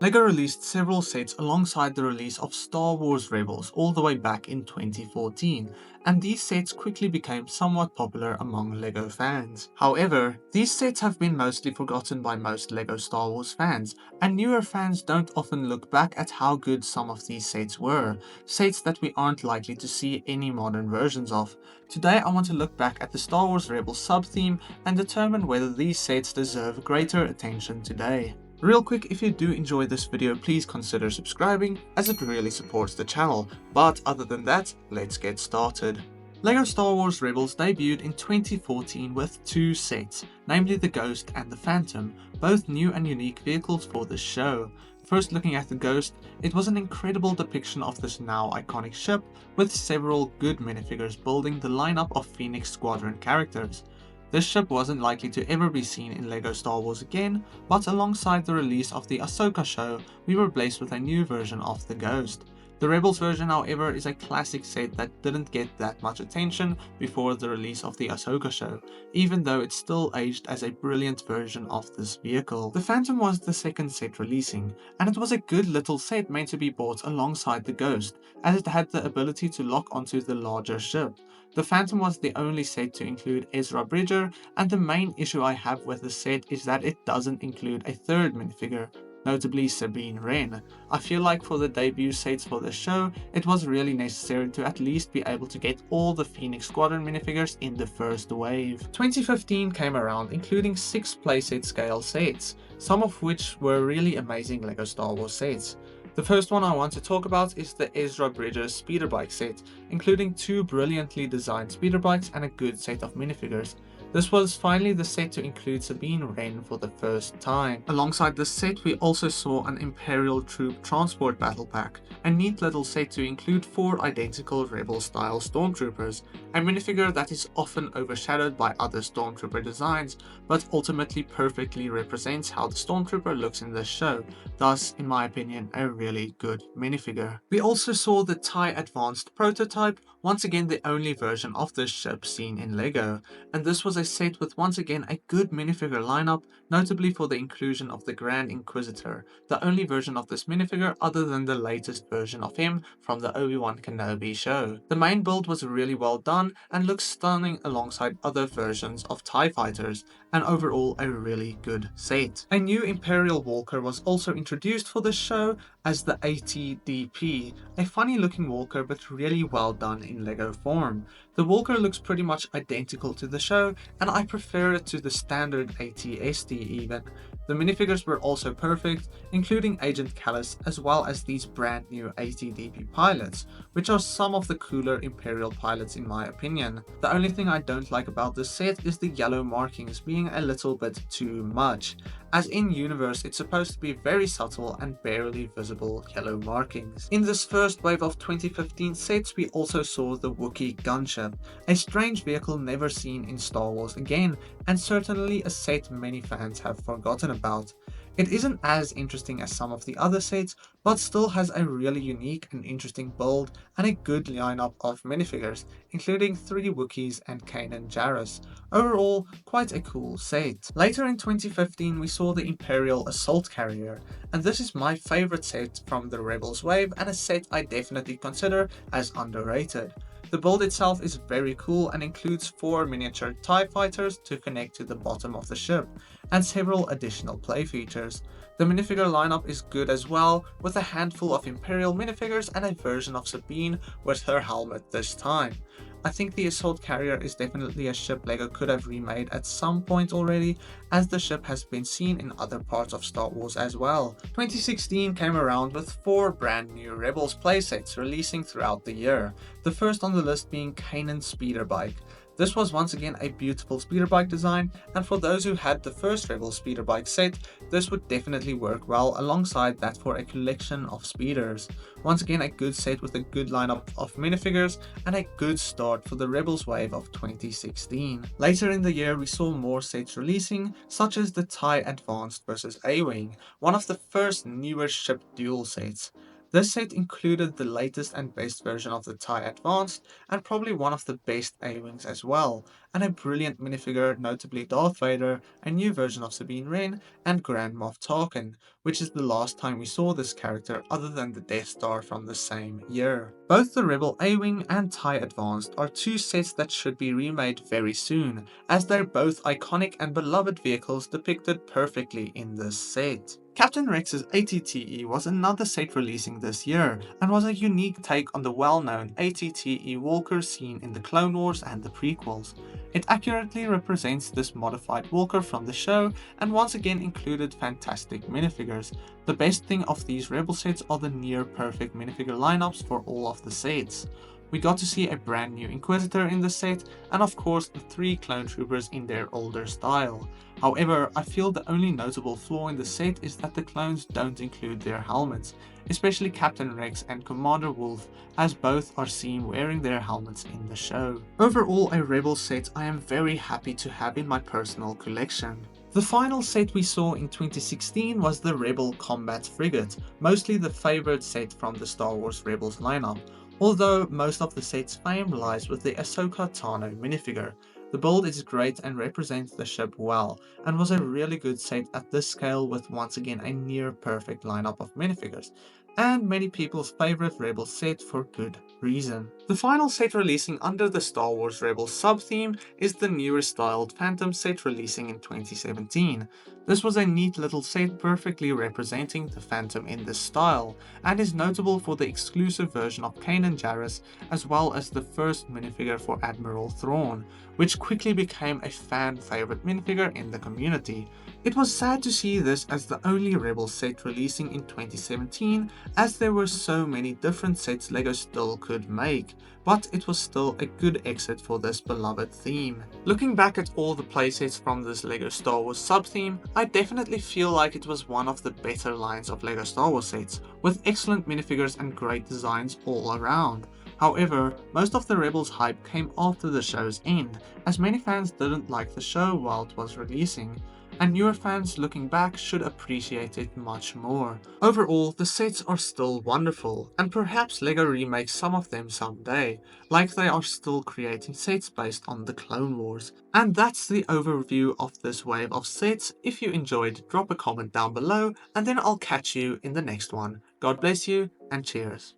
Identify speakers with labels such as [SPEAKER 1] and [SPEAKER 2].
[SPEAKER 1] LEGO released several sets alongside the release of Star Wars Rebels all the way back in 2014, and these sets quickly became somewhat popular among LEGO fans. However, these sets have been mostly forgotten by most LEGO Star Wars fans, and newer fans don't often look back at how good some of these sets were, sets that we aren't likely to see any modern versions of. Today I want to look back at the Star Wars Rebels sub-theme and determine whether these sets deserve greater attention today. Real quick, if you do enjoy this video, please consider subscribing as it really supports the channel. But other than that, let's get started. LEGO Star Wars Rebels debuted in 2014 with two sets, namely the Ghost and the Phantom, both new and unique vehicles for the show. First looking at the Ghost, it was an incredible depiction of this now iconic ship, with several good minifigures building the lineup of Phoenix Squadron characters. This ship wasn't likely to ever be seen in LEGO Star Wars again, but alongside the release of the Ahsoka show, we were blessed with a new version of the Ghost. The Rebels version, however, is a classic set that didn't get that much attention before the release of the Ahsoka show, even though it still aged as a brilliant version of this vehicle. The Phantom was the second set releasing, and it was a good little set meant to be bought alongside the Ghost, as it had the ability to lock onto the larger ship. The Phantom was the only set to include Ezra Bridger, and the main issue I have with the set is that it doesn't include a third minifigure, notably Sabine Wren. I feel like for the debut sets for the show, it was really necessary to at least be able to get all the Phoenix Squadron minifigures in the first wave. 2015 came around, including 6 playset scale sets, some of which were really amazing LEGO Star Wars sets. The first one I want to talk about is the Ezra Bridger speeder bike set, including 2 brilliantly designed speeder bikes and a good set of minifigures. This was finally the set to include Sabine Wren for the first time. Alongside this set, we also saw an Imperial Troop Transport Battle Pack, a neat little set to include 4 identical Rebel-style Stormtroopers, a minifigure that is often overshadowed by other Stormtrooper designs, but ultimately perfectly represents how the Stormtrooper looks in this show, thus, in my opinion, a really good minifigure. We also saw the TIE Advanced prototype, once again the only version of this ship seen in LEGO, and this was a set with once again a good minifigure lineup, notably for the inclusion of the Grand Inquisitor, the only version of this minifigure other than the latest version of him from the Obi-Wan Kenobi show. The main build was really well done and looks stunning alongside other versions of TIE fighters, and overall a really good set. A new Imperial Walker was also introduced for the show as the ATDP, a funny looking walker but really well done in LEGO form. The walker looks pretty much identical to the show, and I prefer it to the standard ATST even. The minifigures were also perfect, including Agent Callus as well as these brand new ATDP pilots, which are some of the cooler Imperial pilots in my opinion. The only thing I don't like about this set is the yellow markings being a little bit too much, as in universe it's supposed to be very subtle and barely visible yellow markings. In this first wave of 2015 sets, we also saw the Wookiee gunship, a strange vehicle never seen in Star Wars again, and certainly a set many fans have forgotten about. It isn't as interesting as some of the other sets, but still has a really unique and interesting build and a good lineup of minifigures, including 3 Wookiees and Kanan Jarrus. Overall, quite a cool set. Later in 2015 we saw the Imperial Assault Carrier, and this is my favorite set from the Rebels wave and a set I definitely consider as underrated. The build itself is very cool and includes 4 miniature TIE fighters to connect to the bottom of the ship, and several additional play features. The minifigure lineup is good as well, with a handful of Imperial minifigures and a version of Sabine with her helmet this time. I think the Assault Carrier is definitely a ship LEGO could have remade at some point already, as the ship has been seen in other parts of Star Wars as well. 2016 came around with 4 brand new Rebels playsets releasing throughout the year, the first on the list being Kanan's speeder bike. This was once again a beautiful speeder bike design, and for those who had the first Rebel speeder bike set, this would definitely work well alongside that for a collection of speeders. Once again a good set with a good lineup of minifigures and a good start for the Rebels wave of 2016. Later in the year we saw more sets releasing, such as the TIE Advanced vs A-Wing, one of the first newer ship duel sets. This set included the latest and best version of the TIE Advanced, and probably one of the best A-Wings as well, and a brilliant minifigure, notably Darth Vader, a new version of Sabine Wren, and Grand Moff Tarkin, which is the last time we saw this character other than the Death Star from the same year. Both the Rebel A-Wing and TIE Advanced are two sets that should be remade very soon, as they're both iconic and beloved vehicles depicted perfectly in this set. Captain Rex's ATTE was another set releasing this year, and was a unique take on the well-known ATTE Walker seen in the Clone Wars and the prequels. It accurately represents this modified Walker from the show, and once again included fantastic minifigures. The best thing of these Rebel sets are the near-perfect minifigure lineups for all of the sets. We got to see a brand new Inquisitor in the set, and of course the 3 clone troopers in their older style. However, I feel the only notable flaw in the set is that the clones don't include their helmets, especially Captain Rex and Commander Wolffe, as both are seen wearing their helmets in the show. Overall, a Rebel set I am very happy to have in my personal collection. The final set we saw in 2016 was the Rebel Combat Frigate, mostly the favoured set from the Star Wars Rebels lineup, although most of the set's fame lies with the Ahsoka Tano minifigure. The build is great and represents the ship well, and was a really good set at this scale with once again a near perfect lineup of minifigures, and many people's favourite Rebel set for good reason. The final set releasing under the Star Wars Rebels sub-theme is the newer styled Phantom set releasing in 2017. This was a neat little set perfectly representing the Phantom in this style, and is notable for the exclusive version of Kanan Jarrus, as well as the first minifigure for Admiral Thrawn, which quickly became a fan favourite minifigure in the community. It was sad to see this as the only Rebel set releasing in 2017, as there were so many different sets LEGO still could make, but it was still a good exit for this beloved theme. Looking back at all the playsets from this LEGO Star Wars sub-theme, I definitely feel like it was one of the better lines of LEGO Star Wars sets, with excellent minifigures and great designs all around. However, most of the Rebels hype came after the show's end, as many fans didn't like the show while it was releasing, and newer fans looking back should appreciate it much more. Overall, the sets are still wonderful, and perhaps LEGO remakes some of them someday, like they are still creating sets based on the Clone Wars. And that's the overview of this wave of sets. If you enjoyed, drop a comment down below, and then I'll catch you in the next one. God bless you, and cheers.